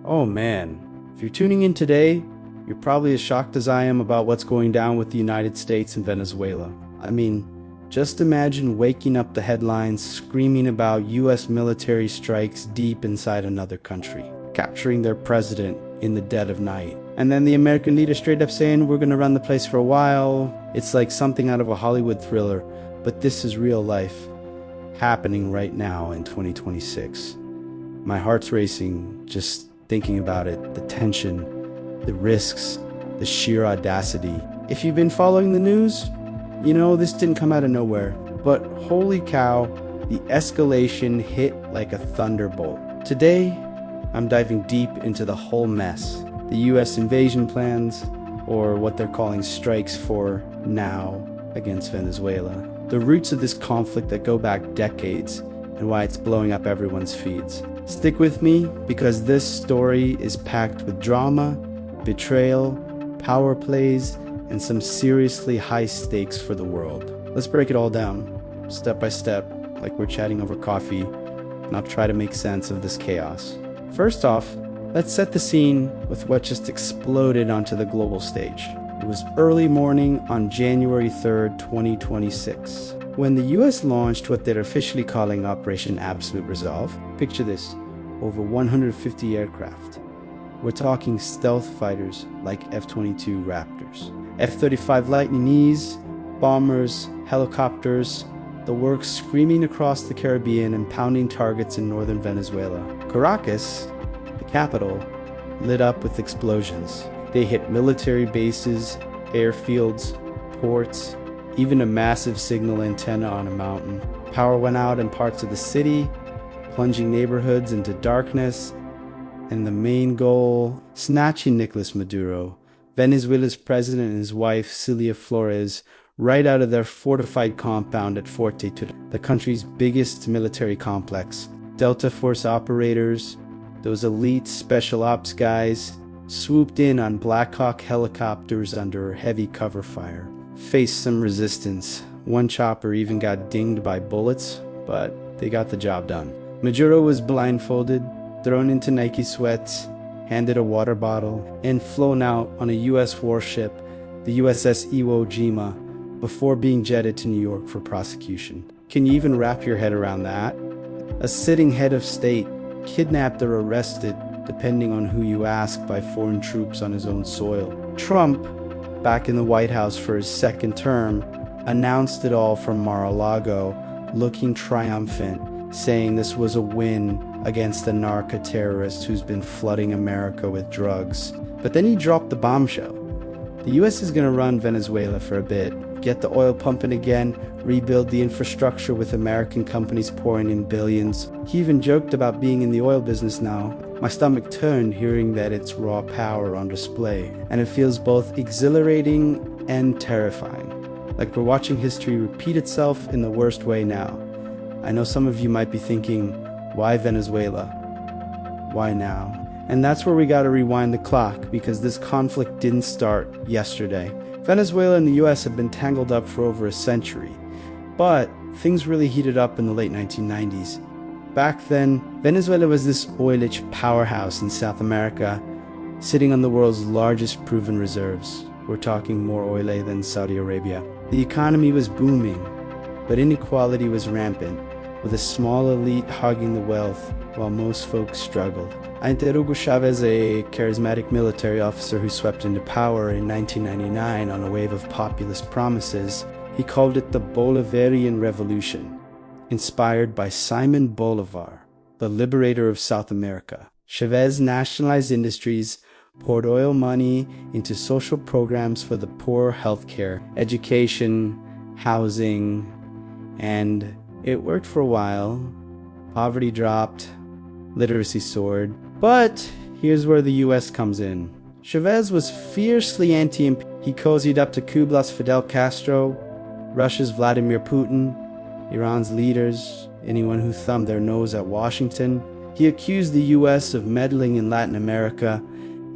Oh man, if you're tuning in today, you're probably as shocked as I am about what's going down with the United States and Venezuela. I mean, just imagine waking up the headlines screaming about US military strikes deep inside another country, capturing their president in the dead of night. And then the American leader straight up saying we're gonna run the place for a while. It's like something out of a Hollywood thriller, but this is real life happening right now in 2026. My heart's racing just thinking about it, the tension, the risks, the sheer audacity. If you've been following the news, you know this didn't come out of nowhere, but holy cow, the escalation hit like a thunderbolt. Today, I'm diving deep into the whole mess, the US invasion plans, or what they're calling strikes for now against Venezuela, the roots of this conflict that go back decades, and why it's blowing up everyone's feeds. Stick with me because this story is packed with drama, betrayal, power plays, and some seriously high stakes for the world. Let's break it all down, step by step, like we're chatting over coffee, and I'll try to make sense of this chaos. First off, let's set the scene with what just exploded onto the global stage. It was early morning on January 3rd, 2026. When the US launched what they're officially calling Operation Absolute Resolve, picture this, over 150 aircraft. We're talking stealth fighters like F-22 Raptors, F-35 Lightning E's, bombers, helicopters, the works screaming across the Caribbean and pounding targets in northern Venezuela. Caracas, the capital, lit up with explosions. They hit military bases, airfields, ports, even a massive signal antenna on a mountain. Power went out in parts of the city, plunging neighborhoods into darkness, and the main goal, snatching Nicolás Maduro, Venezuela's president and his wife, Celia Flores, right out of their fortified compound at Forte, the country's biggest military complex. Delta Force operators, those elite special ops guys, swooped in on Black Hawk helicopters under heavy cover fire. Faced some resistance. One chopper even got dinged by bullets, but they got the job done. Maduro was blindfolded, thrown into Nike sweats, handed a water bottle, and flown out on a US warship, the USS Iwo Jima, before being jetted to New York for prosecution. Can you even wrap your head around that? A sitting head of state, kidnapped or arrested, depending on who you ask, by foreign troops on his own soil. Trump, back in the White House for his second term, announced it all from Mar-a-Lago, looking triumphant, saying this was a win against the narco-terrorist who's been flooding America with drugs. But then he dropped the bombshell. The US is going to run Venezuela for a bit, get the oil pumping again, rebuild the infrastructure with American companies pouring in billions. He even joked about being in the oil business now. My stomach turned hearing that it's raw power on display, and it feels both exhilarating and terrifying. Like we're watching history repeat itself in the worst way now. I know some of you might be thinking, why Venezuela? Why now? And that's where we gotta rewind the clock, because this conflict didn't start yesterday. Venezuela and the US have been tangled up for over a century, but things really heated up in the late 1990s. Back then, Venezuela was this oil-rich powerhouse in South America, sitting on the world's largest proven reserves. We're talking more oil than Saudi Arabia. The economy was booming, but inequality was rampant, with a small elite hogging the wealth while most folks struggled. Ante Hugo Chavez, a charismatic military officer who swept into power in 1999 on a wave of populist promises, he called it the Bolivarian Revolution, inspired by Simon Bolivar, the liberator of South America. Chavez nationalized industries, poured oil money into social programs for the poor, healthcare, education, housing, and it worked for a while. Poverty dropped, literacy soared. But here's where the US comes in. Chavez was fiercely anti-imperial. He cozied up to Cuba's Fidel Castro, Russia's Vladimir Putin, Iran's leaders, anyone who thumbed their nose at Washington. He accused the US of meddling in Latin America,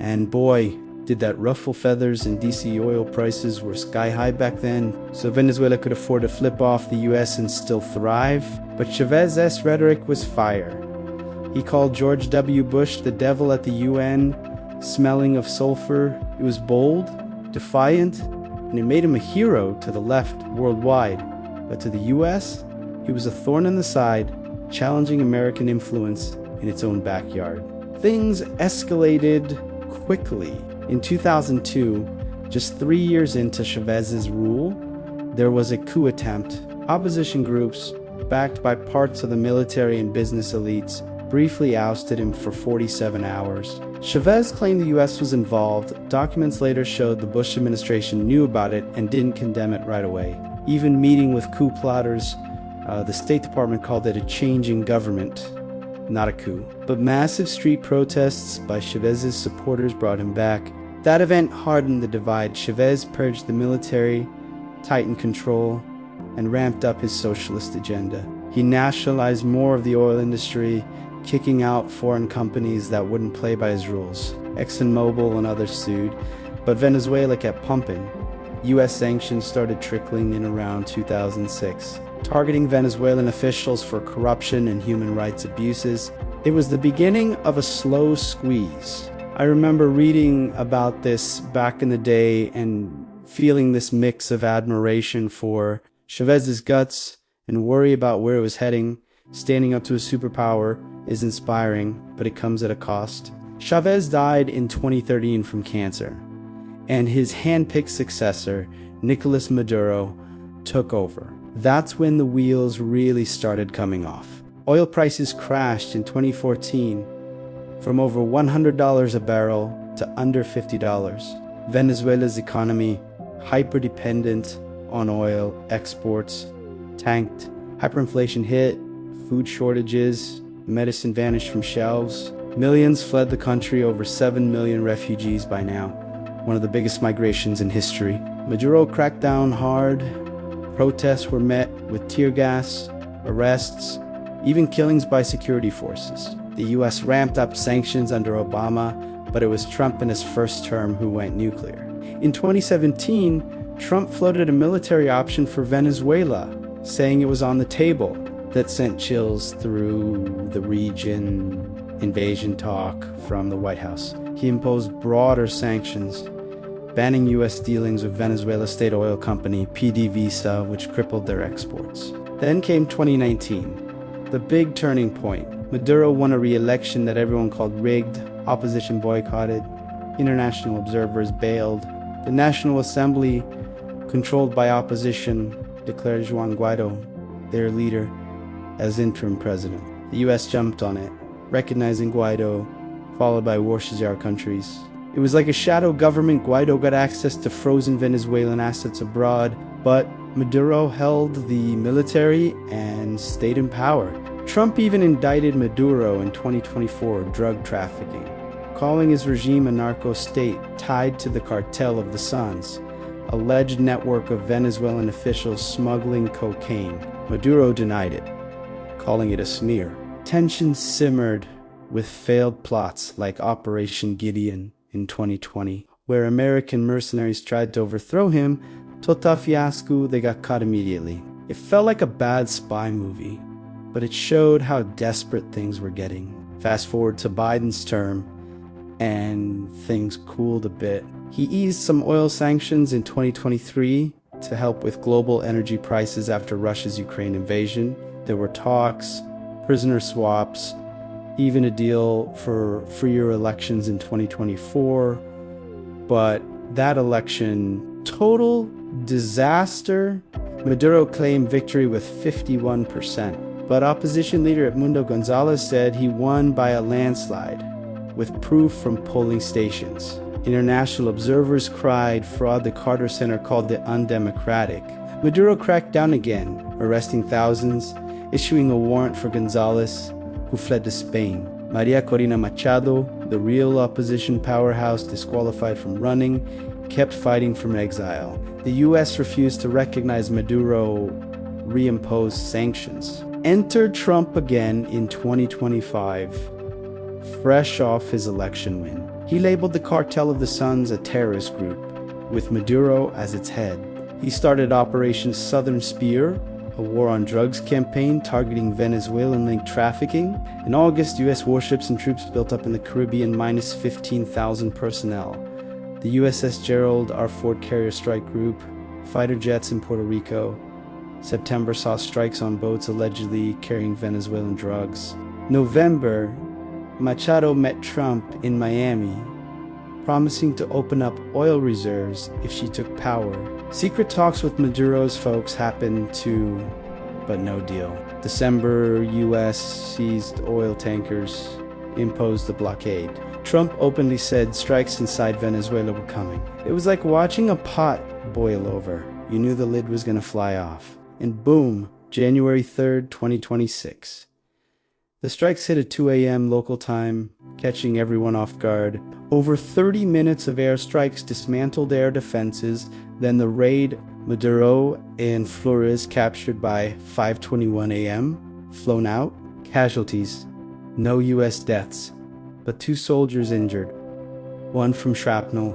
and boy, did that ruffle feathers, and DC oil prices were sky high back then, so Venezuela could afford to flip off the US and still thrive. But Chavez's rhetoric was fire. He called George W. Bush the devil at the UN, smelling of sulfur. It was bold, defiant, and it made him a hero to the left worldwide. But to the US, he was a thorn in the side, challenging American influence in its own backyard. Things escalated quickly. In 2002, just 3 years into Chávez's rule, there was a coup attempt. Opposition groups, backed by parts of the military and business elites, briefly ousted him for 47 hours. Chávez claimed the US was involved. Documents later showed the Bush administration knew about it and didn't condemn it right away. Even meeting with coup plotters, the State Department called it a change in government, not a coup. But massive street protests by Chávez's supporters brought him back. That event hardened the divide. Chávez purged the military, tightened control, and ramped up his socialist agenda. He nationalized more of the oil industry, kicking out foreign companies that wouldn't play by his rules. ExxonMobil and others sued, but Venezuela kept pumping. US sanctions started trickling in around 2006, targeting Venezuelan officials for corruption and human rights abuses. It was the beginning of a slow squeeze. I remember reading about this back in the day and feeling this mix of admiration for Chávez's guts and worry about where it was heading. Standing up to a superpower is inspiring, but it comes at a cost. Chávez died in 2013 from cancer, and his hand-picked successor, Nicolás Maduro, took over. That's when the wheels really started coming off. Oil prices crashed in 2014 from over $100 a barrel to under $50. Venezuela's economy, hyper-dependent on oil exports, tanked. Hyperinflation hit, food shortages, medicine vanished from shelves. Millions fled the country, over 7 million refugees by now. One of the biggest migrations in history. Maduro cracked down hard. Protests were met with tear gas, arrests, even killings by security forces. The US ramped up sanctions under Obama, but it was Trump in his first term who went nuclear. In 2017, Trump floated a military option for Venezuela, saying it was on the table. That sent chills through the region. Invasion talk from the White House. He imposed broader sanctions, banning US dealings with Venezuela State Oil Company, PDVSA, which crippled their exports. Then came 2019, the big turning point. Maduro won a re-election that everyone called rigged, opposition boycotted, international observers bailed. The National Assembly, controlled by opposition, declared Juan Guaido, their leader, as interim president. The US jumped on it, recognizing Guaido, followed by Warshazar countries. It was like a shadow government. Guaido got access to frozen Venezuelan assets abroad, but Maduro held the military and stayed in power. Trump even indicted Maduro in 2024 drug trafficking, calling his regime a narco-state tied to the cartel of the Suns, alleged network of Venezuelan officials smuggling cocaine. Maduro denied it, calling it a smear. Tensions simmered with failed plots like Operation Gideon in 2020, where American mercenaries tried to overthrow him. Total fiasco, they got caught immediately. It felt like a bad spy movie, but it showed how desperate things were getting. Fast forward to Biden's term, and things cooled a bit. He eased some oil sanctions in 2023 to help with global energy prices after Russia's Ukraine invasion. There were talks, prisoner swaps, even a deal for freer elections in 2024. But that election, total disaster. Maduro claimed victory with 51%. But opposition leader Edmundo Gonzalez said he won by a landslide, with proof from polling stations. International observers cried fraud. The Carter Center called it undemocratic. Maduro cracked down again, arresting thousands, issuing a warrant for Gonzalez, who fled to Spain. Maria Corina Machado, the real opposition powerhouse disqualified from running, kept fighting from exile. The US refused to recognize Maduro, reimposed sanctions. Enter Trump again in 2025, fresh off his election win. He labeled the Cartel of the Suns a terrorist group, with Maduro as its head. He started Operation Southern Spear, a war on drugs campaign targeting Venezuelan-linked trafficking. In August, U.S. warships and troops built up in the Caribbean, minus 15,000 personnel. The USS Gerald R. Ford Carrier Strike Group, fighter jets in Puerto Rico. September saw strikes on boats allegedly carrying Venezuelan drugs. November, Machado met Trump in Miami, promising to open up oil reserves if she took power. Secret talks with Maduro's folks happened too, but no deal. December, U.S. seized oil tankers, imposed a blockade. Trump openly said strikes inside Venezuela were coming. It was like watching a pot boil over. You knew the lid was going to fly off. And boom, January 3rd, 2026. The strikes hit at 2 a.m. local time, catching everyone off guard. Over 30 minutes of airstrikes dismantled air defenses, then the raid. Maduro and Flores captured by 5:21 a.m., flown out. Casualties, no U.S. deaths, but 2 soldiers injured. 1 from shrapnel,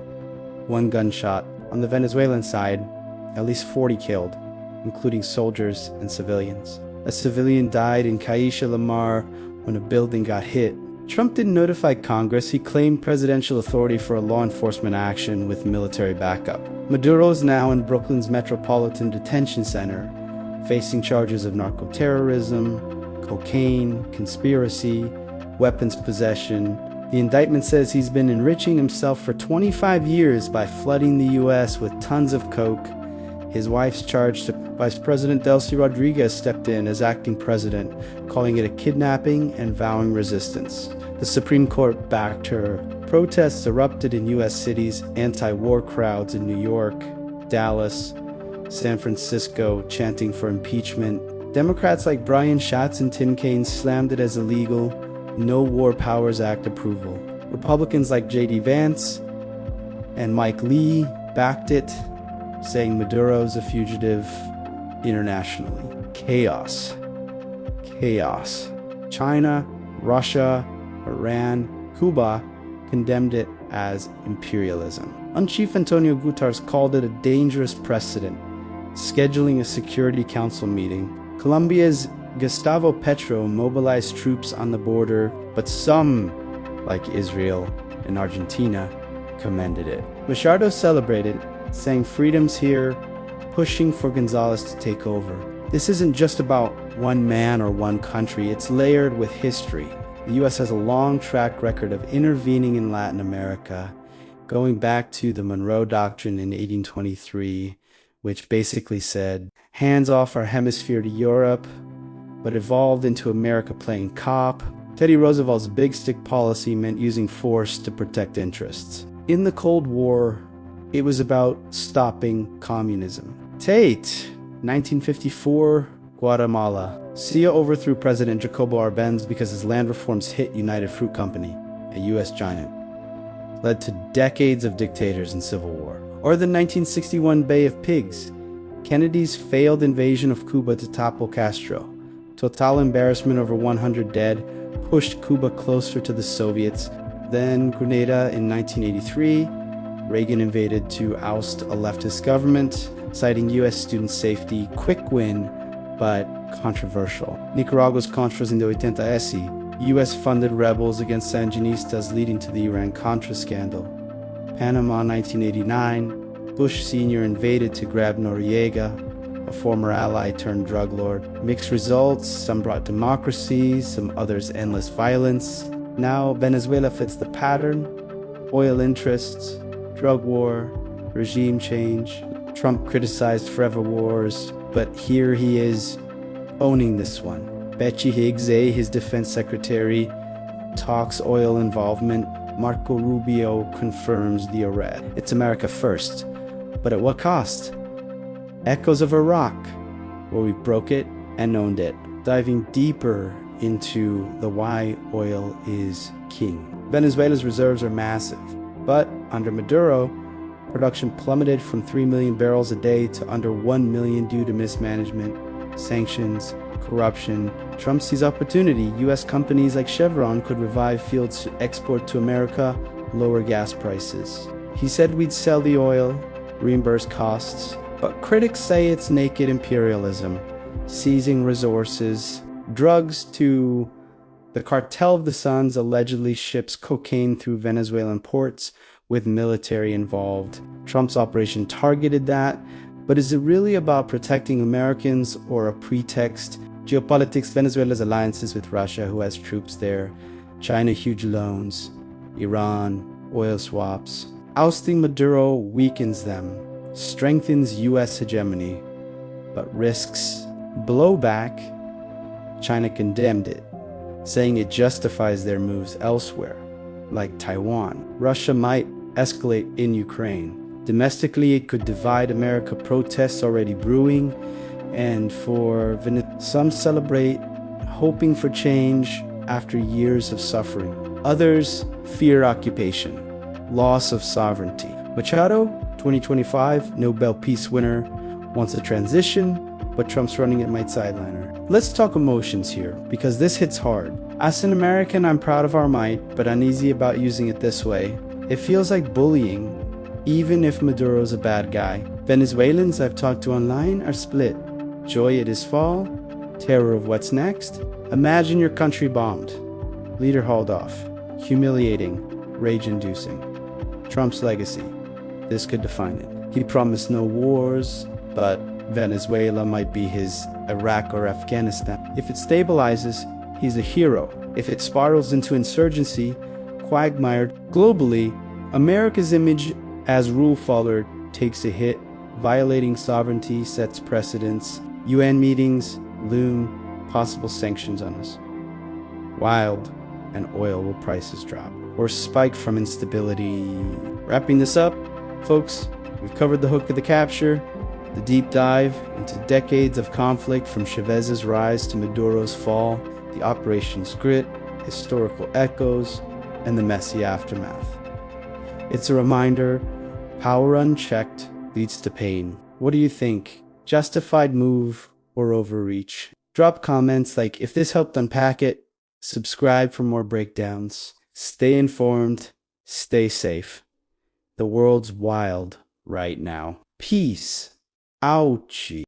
1 gunshot. On the Venezuelan side, at least 40 killed, including soldiers and civilians. A civilian died in Caixa Lamar when a building got hit. Trump didn't notify Congress. He claimed presidential authority for a law enforcement action with military backup. Maduro is now in Brooklyn's Metropolitan Detention Center, facing charges of narco-terrorism, cocaine, conspiracy, weapons possession. The indictment says he's been enriching himself for 25 years by flooding the U.S. with tons of coke. His wife's charged. Vice President Delcy Rodriguez stepped in as acting president, calling it a kidnapping and vowing resistance. The Supreme Court backed her. Protests erupted in U.S. cities, anti-war crowds in New York, Dallas, San Francisco chanting for impeachment. Democrats like Brian Schatz and Tim Kaine slammed it as illegal, no War Powers Act approval. Republicans like J.D. Vance and Mike Lee backed it, saying Maduro's a fugitive internationally. Chaos. Chaos. China, Russia, Iran, Cuba condemned it as imperialism. Chief Antonio Guterres called it a dangerous precedent, scheduling a Security Council meeting. Colombia's Gustavo Petro mobilized troops on the border, but some, like Israel and Argentina, commended it. Machado celebrated, saying freedom's here, pushing for Gonzalez to take over. This isn't just about one man or one country, it's layered with history. The U.S. has a long track record of intervening in Latin America, going back to the Monroe Doctrine in 1823, which basically said, hands off our hemisphere to Europe, but evolved into America playing cop. Teddy Roosevelt's big stick policy meant using force to protect interests. In the Cold War, it was about stopping communism. Tate, 1954, Guatemala. Cia overthrew President Jacobo Arbenz because his land reforms hit United Fruit Company, a U.S. giant. Led to decades of dictators and civil war. Or the 1961 Bay of Pigs, Kennedy's failed invasion of Cuba to topple Castro. Total embarrassment, over 100 dead, pushed Cuba closer to the Soviets. Then Grenada in 1983, Reagan invaded to oust a leftist government, citing U.S. student safety. Quick win, but controversial. Nicaragua's Contras in the 80s, U.S.-funded rebels against Sandinistas, leading to the Iran-Contra scandal. Panama 1989, Bush Sr. invaded to grab Noriega, a former ally turned drug lord. Mixed results, some brought democracy, some others endless violence. Now Venezuela fits the pattern: oil interests, drug war, regime change. Trump criticized forever wars, but here he is owning this one. Betsy Higgs, his defense secretary, talks oil involvement. Marco Rubio confirms the arrest. It's America first, but at what cost? Echoes of Iraq, where we broke it and owned it. Diving deeper into the why oil is king. Venezuela's reserves are massive, but under Maduro, production plummeted from 3 million barrels a day to under 1 million due to mismanagement, sanctions, corruption. Trump sees opportunity. U.S. companies like Chevron could revive fields to export to America, lower gas prices. He said we'd sell the oil, reimburse costs, but critics say it's naked imperialism. seizing resources, drugs to the Cartel of the Suns allegedly ships cocaine through Venezuelan ports with military involved. Trump's operation targeted that, but is it really about protecting Americans or a pretext? Geopolitics, Venezuela's alliances with Russia, who has troops there, China, huge loans, Iran, oil swaps. Ousting Maduro weakens them, strengthens U.S. hegemony, but risks blowback. China condemned it, saying it justifies their moves elsewhere, like Taiwan. Russia might escalate in Ukraine. Domestically, it could divide America, protests already brewing, and for some celebrate, hoping for change after years of suffering. Others fear occupation, loss of sovereignty. Machado, 2025 Nobel Peace winner, wants a transition, but Trump's running it might sideline her. Let's talk emotions here, because this hits hard. As an American, I'm proud of our might, but uneasy about using it this way. It feels like bullying, even if Maduro's a bad guy. Venezuelans I've talked to online are split. Joy at his fall, terror of what's next. Imagine your country bombed, leader hauled off. Humiliating, rage-inducing. Trump's legacy, this could define it. He promised no wars, but Venezuela might be his Iraq or Afghanistan. If it stabilizes, he's a hero. If it spirals into insurgency, quagmired. Globally, America's image as rule follower takes a hit. Violating sovereignty sets precedents. UN meetings loom, possible sanctions on us. Wild, and oil prices drop or spike from instability. Wrapping this up, folks, we've covered the hook of the capture, the deep dive into decades of conflict from Chavez's rise to Maduro's fall, the operation's grit, historical echoes, and the messy aftermath. It's a reminder, power unchecked leads to pain. What do you think? Justified move or overreach? Drop comments like if this helped unpack it. Subscribe for more breakdowns. Stay informed. Stay safe. The world's wild right now. Peace. Ouchie.